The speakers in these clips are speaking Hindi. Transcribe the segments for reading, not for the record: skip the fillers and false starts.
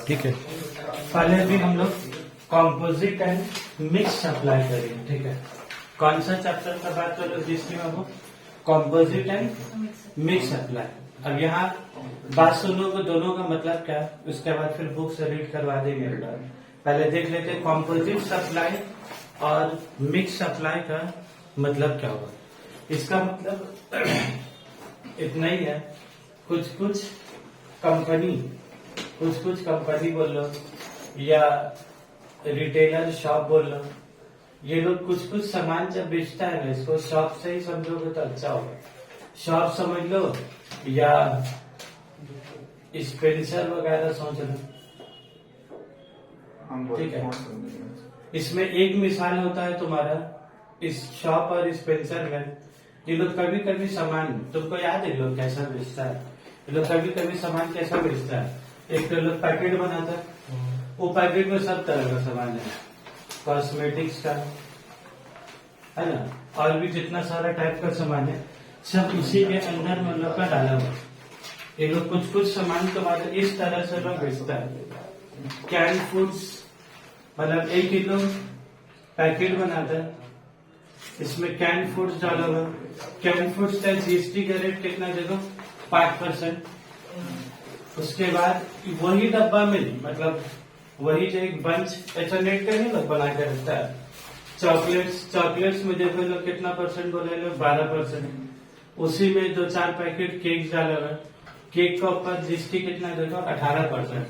ठीक है। पहले भी हम लोग कॉम्पोजिट एंड मिक्स सप्लाई करेंगे। ठीक है, कौन सा चैप्टर का बात कर रहे हो जिसमें हम कॉम्पोजिट एंड मिक्स सप्लाई। अब यहाँ बात सुनोगे दोनों का मतलब क्या है, उसके बाद फिर बुक से रीड करवा देंगे। पहले देख लेते हैं कॉम्पोजिट सप्लाई और मिक्स सप्लाई का मतलब क्या होगा। इसका मतलब इतना ही है, कुछ कुछ कंपनी बोल लो या रिटेलर शॉप बोल लो, ये लोग कुछ सामान जब बेचता है ना, इसको शॉप से ही समझोगे तो अच्छा होगा। शॉप समझ लो या स्पेंसर वगैरह सोच लो। ठीक है, इसमें एक मिसाल होता है तुम्हारा, इस शॉप और स्पेंसर में ये लोग कभी कभी सामान, तुमको याद है लोग कैसा बेचता है, ये लोग कभी कभी सामान कैसा बेचता है। एक तो लोग पैकेट बनाता है, वो पैकेट में सब तरह का सामान है, कॉस्मेटिक्स का है ना, और भी जितना सारा टाइप का सामान है सब उसी के अंदर में लोग का डाला हुआ। ये लोग कुछ सामान तुम्हारे इस तरह से लोग बेचता है। कैन फूड्स मतलब 1 किलो पैकेट बनाता है, इसमें कैन फूड्स डाला हुआ। कैन फूड्स का जीएसटी का रेट कितना देखो, 5%। उसके बाद वही डब्बा में मतलब वही जो एक बंच ऐसा नेट का नहीं लोग बना के रखता है। चॉकलेट्स में देखो लोग कितना परसेंट बोले लोग, 12%। उसी में 2-4 पैकेट केक डाला हुआ, केक का ऊपर जीएसटी कितना देखो, 18%।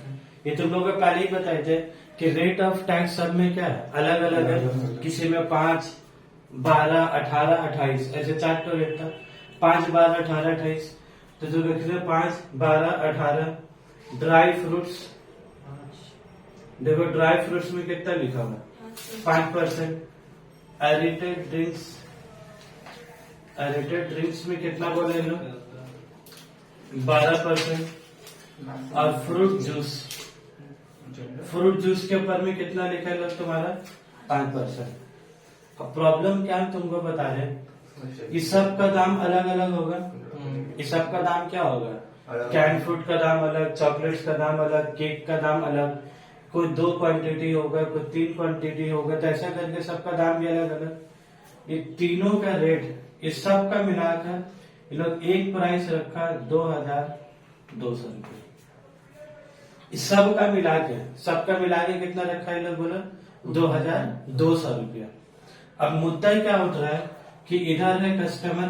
ये तुम लोग पहले ही बताए थे कि रेट ऑफ टैक्स सब में क्या है, अलग अलग है। किसी में 5, 12, 18, 28 ऐसे 4 तो रेट था। 5, 12, 18, 28 तो जो लिखते 5, 12, 18। ड्राई फ्रूट्स देखो, ड्राई फ्रूट्स में कितना लिखा हुआ, 5%। एरिटेड ड्रिंक्स में कितना बोले लो, 12%। और फ्रूट जूस के ऊपर में कितना लिखा है लोग तुम्हारा, 5%। अब प्रॉब्लम क्या है तुमको बता रहे, इस सब का दाम अलग अलग होगा। इस सब का दाम क्या होगा, कैन फूड का दाम अलग, चॉकलेट्स का दाम अलग, केक का दाम अलग। कोई 2 क्वांटिटी होगा, कोई 3 क्वांटिटी होगा, तो ऐसा करके सबका दाम भी अलग अलग। ये तीनों का रेट इस सब का मिलाकर ये लोग एक प्राइस रखा 2,200 रुपये। इस सबका मिला के कितना रखा है लोग बोला, 2,200 रुपया। अब मुद्दा क्या उठ रहा है कि इधर है कस्टमर,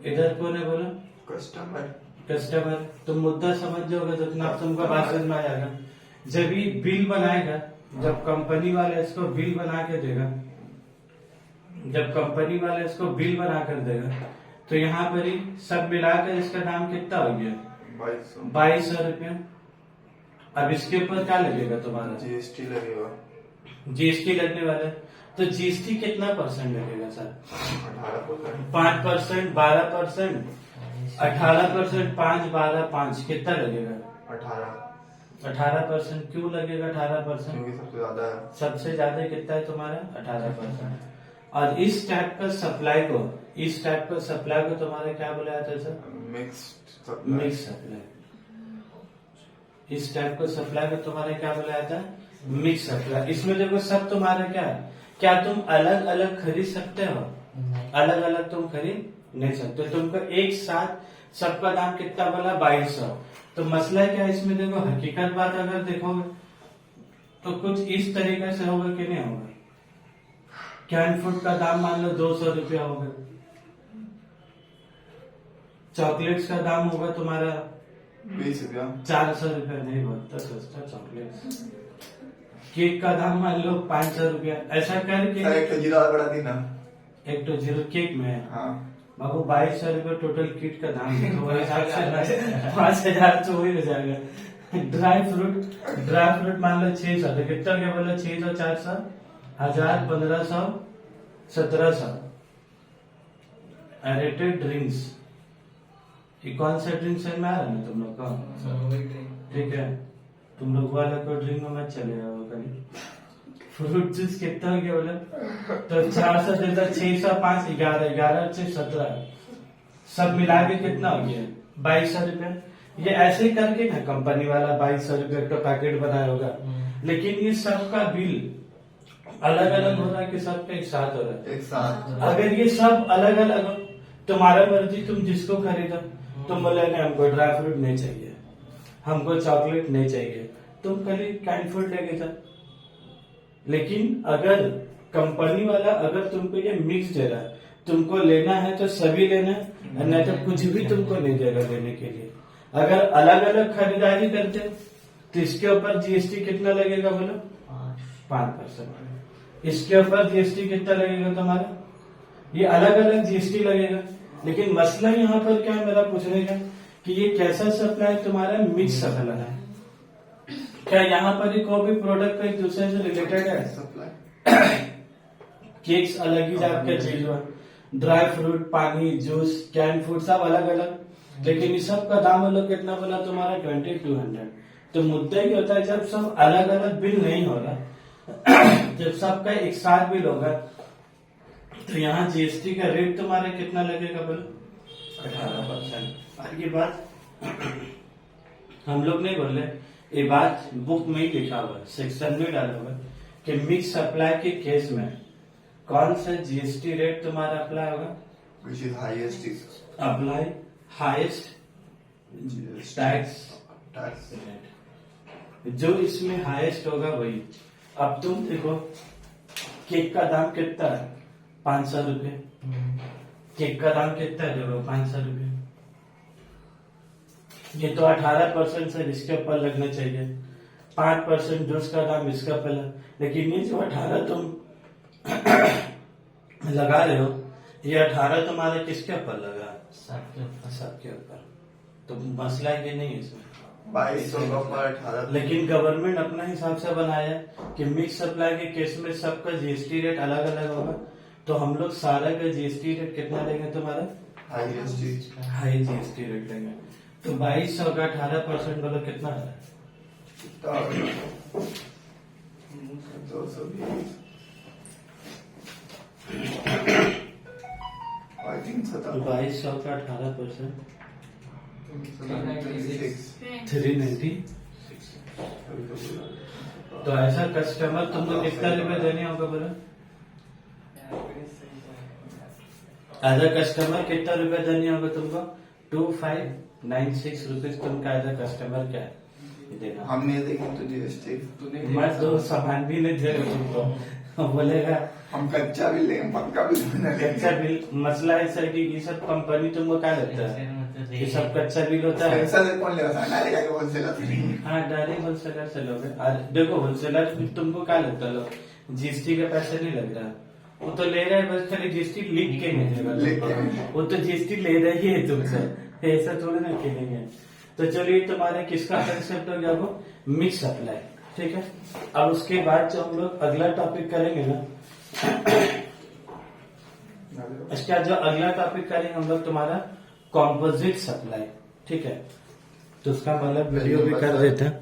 इधर कौन है बोलो, कस्टमर। तुम मुद्दा समझ जाओगे तो इतना तुमको बात समझ में आ जाएगा। जब ये बिल बनाएगा, जब कंपनी वाला इसको बिल बना के देगा, जब कंपनी वाला इसको बिल बना कर देगा, तो यहाँ पर ही सब मिलाकर इसका दाम कितना हो गया, 2200 रुपया। अब इसके ऊपर क्या लगेगा तुम्हारा, जीएसटी लगेगा। जीएसटी लगने वाला है, तो जीएसटी कितना परसेंट लगेगा सर, 5%, 12%, 18%, 5, 12, 5 कितना लगेगा, 18%। क्यों लगेगा 18%, क्योंकि सबसे ज्यादा है। सबसे ज्यादा कितना है तुम्हारा, 18%। और इस टाइप का सप्लाई को तुम्हारा क्या बोला जाता है सर, मिक्स सप्लाई। इस टाइप को सप्लाई को तुम्हारा क्या बोला जाता है, मिक्स सप्लाई। इसमें देखो सब तुम्हारा क्या है, क्या तुम अलग अलग खरीद सकते हो, अलग अलग तुम खरीद नहीं सकते। तुमको एक साथ सबका दाम कितना बोला, 2200। तो मसला क्या है इसमें देखो, हकीकत बात अगर देखोगे तो कुछ इस तरीके से होगा कि नहीं होगा। कैन फूड का दाम मान लो 200 रुपया होगा, चॉकलेट्स का दाम होगा तुम्हारा 20 रुपया, 400 रुपया। नहीं बहुत सस्ता चॉकलेट। केक का दाम मान लो 500 रुपया। ऐसा करके एक तो जीरो बढ़ा दी ना, एक तो जीरो केक में हाँ बाबू 2200 रुपये टोटल किट का दाम है, तो वही हिसाब से 5000 तो वही हो जाएगा। ड्राई फ्रूट मान लो 600, तो कितना क्या बोला, 600, 400, 1000, 1500, 1700। एरेटेड ड्रिंक्स, ये कौन सा ड्रिंक्स है में आ रहा है ना तुम लोग का, ठीक है, तुम लोग वाला को ड्रिंक में मत चले जाओ कभी। फ्रूट जूस कितना हो गया बोला, तो 400 देता, 600, 5, 11, 11 से 17, सब मिला के कितना हो गया, 2200 रुपया। ये ऐसे ही करके ना कंपनी वाला 2200 का पैकेट बनाया होगा, लेकिन ये सबका बिल अलग अलग हो रहा है कि सबका एक साथ हो रहा है? एक साथ। अगर ये सब अलग अलग हो, तुम्हारा मर्जी, तुम जिसको खरीदो, तुम बोले नहीं हमको ड्राई फ्रूट नहीं चाहिए, हमको चॉकलेट नहीं चाहिए, तुम खाली कैंड फूड लेके जाओ। लेकिन अगर कंपनी वाला अगर तुमको ये मिक्स दे रहा है, तुमको लेना है तो सभी लेना है, नहीं तो कुछ भी तुमको नहीं देगा लेने के लिए। अगर अलग अलग खरीदारी करते हो तो इसके ऊपर जीएसटी कितना लगेगा बोलो? 5%। इसके ऊपर जीएसटी कितना लगेगा तुम्हारा? ये अलग अलग जीएसटी लगेगा। लेकिन मसला यहाँ पर क्या है मेरा पूछने का, कि ये कैसा सप्लाई तुम्हारा मिक्स सप्लाई है? क्या यहाँ पर ही कोई भी प्रोडक्ट एक दूसरे से रिलेटेड है? सप्लाई केक्स अलग ही आपका चीज हुआ, ड्राई फ्रूट, पानी, जूस, कैन फूड सब अलग अलग, लेकिन इस सब का दाम अलग कितना बोला तुम्हारा? 2200। तो मुद्दा ही होता है जब सब अलग अलग बिल नहीं होगा, जब सबका एक साथ बिल होगा, तो यहाँ जीएसटी का रेट तुम्हारा कितना लगेगा बोलो? 18%। और ये बात हम लोग नहीं बोले, ये बात बुक में ही लिखा हुआ है, सेक्शन में डाला हुआ है कि मिक्स सप्लाई के केस में कौन सा जीएसटी रेट तुम्हारा अप्लाई होगा? which is highest is apply highest tax tax। Rate, जो इसमें हाईएस्ट होगा वही। अब तुम देखो केक का दाम कितना है? 500 रुपये। केक का दाम कितना है? देखो 500 रुपये। ये तो 18% से इसके ऊपर लगना चाहिए, 5% जूस का दाम इसका ऊपर, लेकिन ये जो 18 तुम लगा रहे हो, ये 18 तुम्हारे किसके ऊपर लगा? सबके ऊपर। तो मसला ये नहीं है इसमें। 2200 पर 18। लेकिन गवर्नमेंट अपना हिसाब से बनाया है कि मिक्स सप्लाई के केस में सबका जीएसटी रेट अलग अलग होगा, तो हम लोग सारा का जीएसटी रेट कितना लेंगे तुम्हारा? highest is high GST rate लेंगे। तो 2200 का 18% वाला कितना है? 220। I think 2200 का 18% 390। तो ऐसा कस्टमर तुमको कितना रुपए देने होगा बोलो? एज अ कस्टमर कितना रुपए देने होगा तुमको? 2596 रुपीज तुमका एज अ कस्टमर क्या है देना। हम नहीं देंगे तो जीएसटी। मैं तो सामान भी नहीं दे रहा तुमको, बोलेगा हम कच्चा भी लेंगे, पक्का भी लेंगे। कच्चा बिल। मसला है सर कि ये सब कंपनी तुमको क्या लगता है ये सब कच्चा बिल होता है? पैसा से कौन लेगा? डायरेक्ट आके होलसेलर से लेंगे। हाँ डायरेक्ट होलसेलर से लोगे। देखो होलसेलर तुमको क्या लगता है, लोग जीएसटी का पैसा नहीं लग रहा, वो तो ले रहा है, बस खाली जीएसटी लिख के नहीं देगा तुमको। वो तो जीएसटी ले रही है तुमसे, ऐसा थोड़ी ना खेलेंगे। तो चलिए तुम्हारे किसका कंसेप्ट हो गया? वो मिक्स सप्लाई। ठीक है, अब उसके बाद जो हम लोग अगला टॉपिक करेंगे ना, इसका जो अगला टॉपिक करेंगे हम लोग तुम्हारा कॉम्पोजिट सप्लाई। ठीक है, तो उसका मतलब वीडियो भी कर देते हैं।